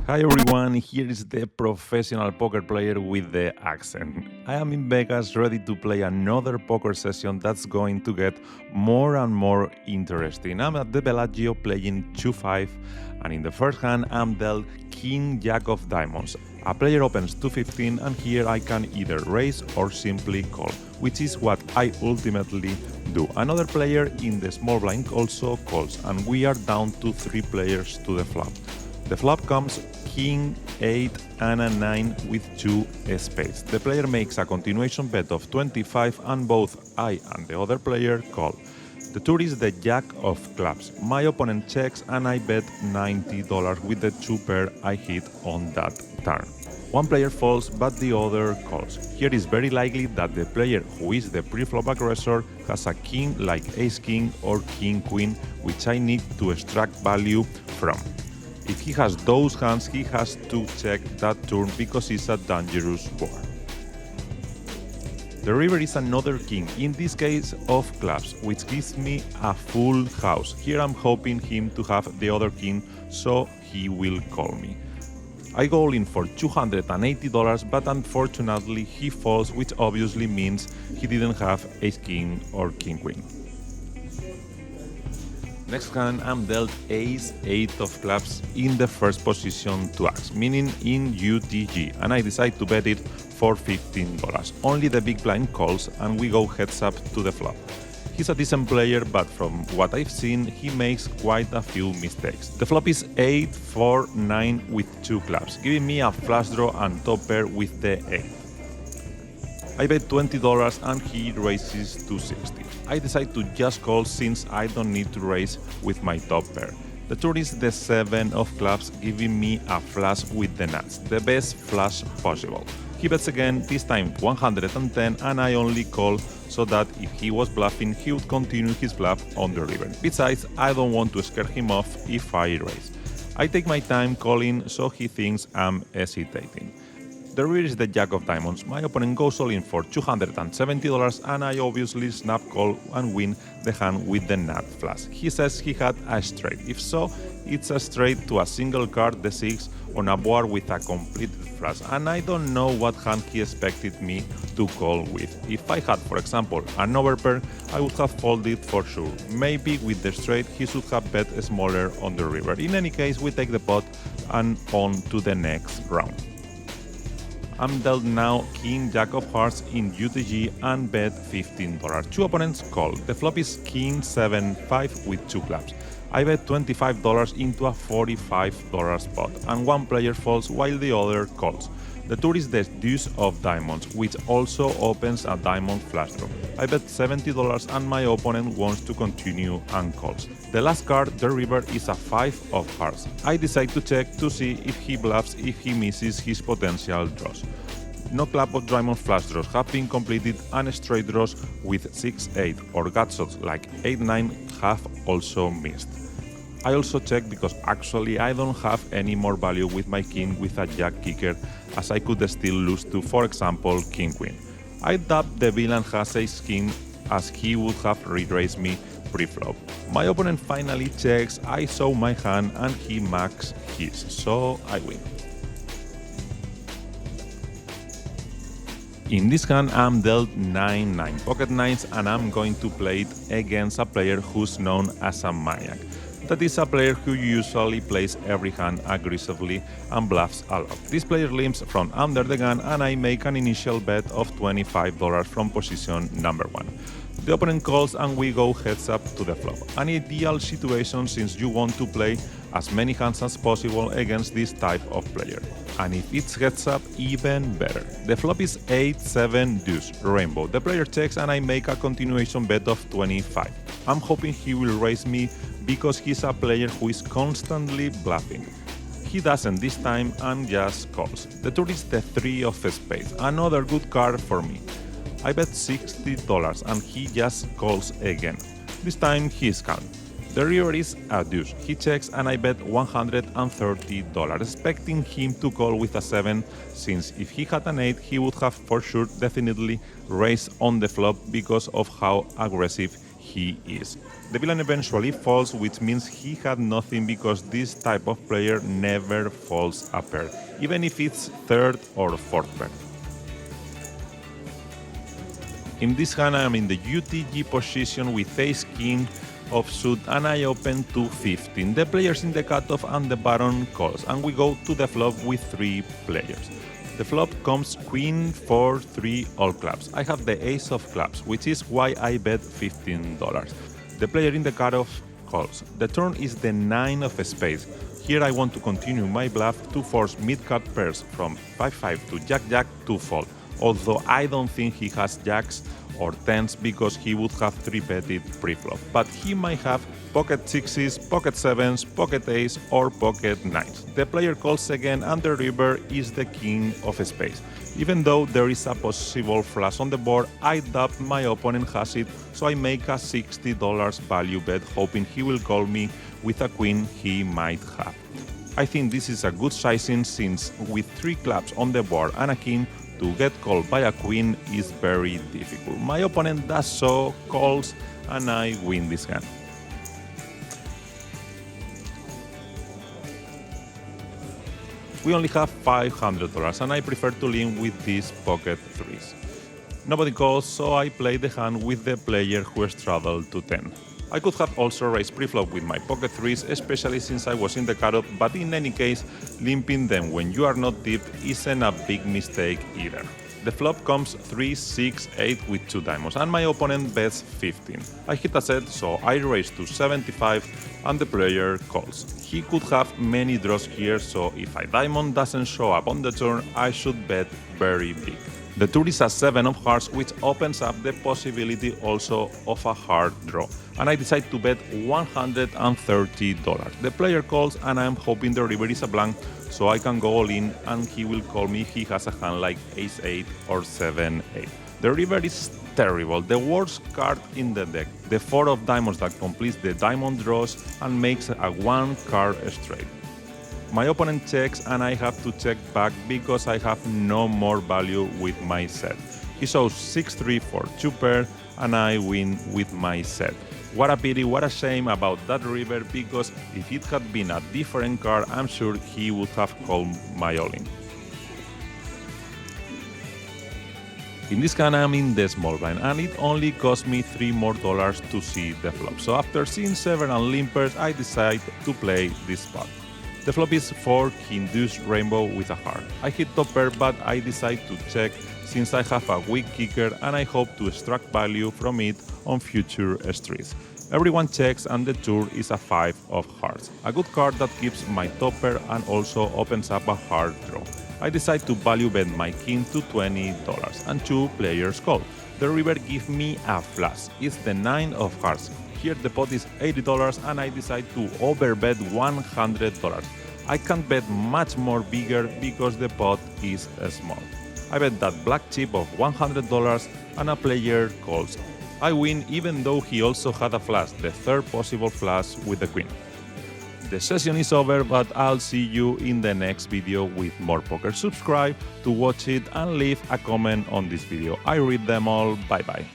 Hi everyone, here is the professional poker player with the accent. I am in Vegas ready to play another poker session that's going to get more and more interesting. I'm at the Bellagio playing 2-5 and in the first hand I'm dealt King Jack of Diamonds. A player opens 215 and here I can either raise or simply call, which is what I ultimately do. Another player in the small blind also calls and we are down to 3 players to the flop. The flop comes King, 8 and a 9 with 2 spades. The player makes a continuation bet of 25 and both I and the other player call. The tour is the Jack of Clubs. My opponent checks and I bet $90 with the 2 pair I hit on that turn. One player falls but the other calls. Here is very likely that the player who is the pre-flop aggressor has a king like ace-king or king-queen, which I need to extract value from. If he has those hands, he has to check that turn because it's a dangerous board. The river is another king, in this case of clubs, which gives me a full house. Here I'm hoping him to have the other king, so he will call me. I go in for $280, but unfortunately he falls, which obviously means he didn't have ace-king or king-queen. Next hand, I'm dealt ace-8 of clubs in the first position to axe, meaning in UTG, and I decide to bet it for $15. Only the big blind calls and we go heads up to the flop. He's a decent player, but from what I've seen, he makes quite a few mistakes. The flop is 8, 4, 9 with 2 clubs, giving me a flush draw and top pair with the 8. I bet $20 and he raises to 60. I decide to just call since I don't need to raise with my top pair. The turn is the 7 of clubs, giving me a flush with the nuts, the best flush possible. He bets again, this time 110, and I only call so that if he was bluffing, he would continue his bluff on the river. Besides, I don't want to scare him off if I raise. I take my time calling, so he thinks I'm hesitating. The rear is the Jack of Diamonds. My opponent goes all in for $270 and I obviously snap call and win the hand with the nut flush. He says he had a straight. If so, it's a straight to a single card, the 6, on a board with a completed flush. And I don't know what hand he expected me to call with. If I had, for example, an overpair, I would have folded for sure. Maybe with the straight, he should have bet smaller on the river. In any case, we take the pot and on to the next round. I'm dealt now King Jack of Hearts in UTG and bet $15. 2 opponents call. The flop is King 7-5 with 2 clubs. I bet $25 into a $45 spot and one player falls while the other calls. The tour is the Deuce of Diamonds, which also opens a diamond flush draw. I bet $70 and my opponent wants to continue and calls. The last card, the river, is a 5 of hearts. I decide to check to see if he bluffs if he misses his potential draws. No club or diamond flush draws have been completed and straight draws with 6-8 or gutshots like 8-9 have also missed. I also check because actually I don't have any more value with my king with a jack kicker, as I could still lose to, for example, king-queen. I dub the villain has ace-king as he would have re-raised me pre-flop. My opponent finally checks, I saw my hand and he maxed his, so I win. In this hand I'm dealt 9-9 pocket nines and I'm going to play it against a player who's known as a maniac. That is a player who usually plays every hand aggressively and bluffs a lot. This player limps from under the gun and I make an initial bet of $25 from position number 1. The opponent calls and we go heads up to the flop. An ideal situation since you want to play as many hands as possible against this type of player. And if it's heads up, even better. The flop is 8-7 deuce, rainbow. The player checks and I make a continuation bet of 25. I'm hoping he will raise me because he's a player who is constantly bluffing. He doesn't this time and just calls. The tour is the 3 of spades, another good card for me. I bet $60 and he just calls again. This time he's calm. The river is a deuce. He checks and I bet $130, expecting him to call with a 7, since if he had an 8 he would have for sure definitely raised on the flop because of how aggressive he is. The villain eventually falls, which means he had nothing because this type of player never folds a pair, even if it's third or fourth pair. In this hand I am in the UTG position with ace-king offsuit and I open to 15. The players in the cutoff and the button calls, and we go to the flop with 3 players. The flop comes queen, 4, 3, all clubs. I have the ace of clubs, which is why I bet $15. The player in the cutoff calls. The turn is the 9 of spades. Here I want to continue my bluff to force mid-card pairs from 5-5 to jack-jack to fold, although I don't think he has jacks or 10s because he would have 3-betted pre-flop, but he might have pocket 6s, pocket 7s, pocket ace or pocket 9s. The player calls again and the river is the king of spades. Even though there is a possible flush on the board, I doubt my opponent has it, so I make a $60 value bet hoping he will call me with a queen he might have. I think this is a good sizing since with 3 clubs on the board and a king, to get called by a queen is very difficult. My opponent does so, calls, and I win this hand. We only have $500 and I prefer to lean with these pocket 3s. Nobody calls, so I play the hand with the player who straddled to 10. I could have also raised preflop with my pocket 3s, especially since I was in the cutoff, but in any case, limping them when you are not deep isn't a big mistake either. The flop comes 3, 6, 8 with 2 diamonds, and my opponent bets 15. I hit a set, so I raise to 75, and the player calls. He could have many draws here, so if a diamond doesn't show up on the turn, I should bet very big. The turn is a 7 of hearts, which opens up the possibility also of a hard draw, and I decide to bet $130. The player calls and I'm hoping the river is a blank, so I can go all in and he will call me if he has a hand like ace-8 or 7-8. The river is terrible, the worst card in the deck, the 4 of diamonds that completes the diamond draws and makes a 1-card straight. My opponent checks and I have to check back because I have no more value with my set. He shows 6-3 for 2 pair and I win with my set. What a pity, what a shame about that river, because if it had been a different card, I'm sure he would have called my all-in. In this hand I'm in the small blind and it only cost me $3 more to see the flop. So after seeing several limpers, I decide to play this spot. The flop is 4 king deuce rainbow with a heart. I hit top pair, but I decide to check since I have a weak kicker and I hope to extract value from it on future streets. Everyone checks and the turn is a 5 of hearts, a good card that keeps my top pair and also opens up a hard draw. I decide to value bet my king to $20 and 2 players call. The river gives me a flush, it's the 9 of hearts. Here the pot is $80 and I decide to overbet $100. I can't bet much more bigger because the pot is small. I bet that black chip of $100 and a player calls. I win even though he also had a flush, the 3rd possible flush with the queen. The session is over, but I'll see you in the next video with more poker. Subscribe to watch it and leave a comment on this video. I read them all. Bye bye.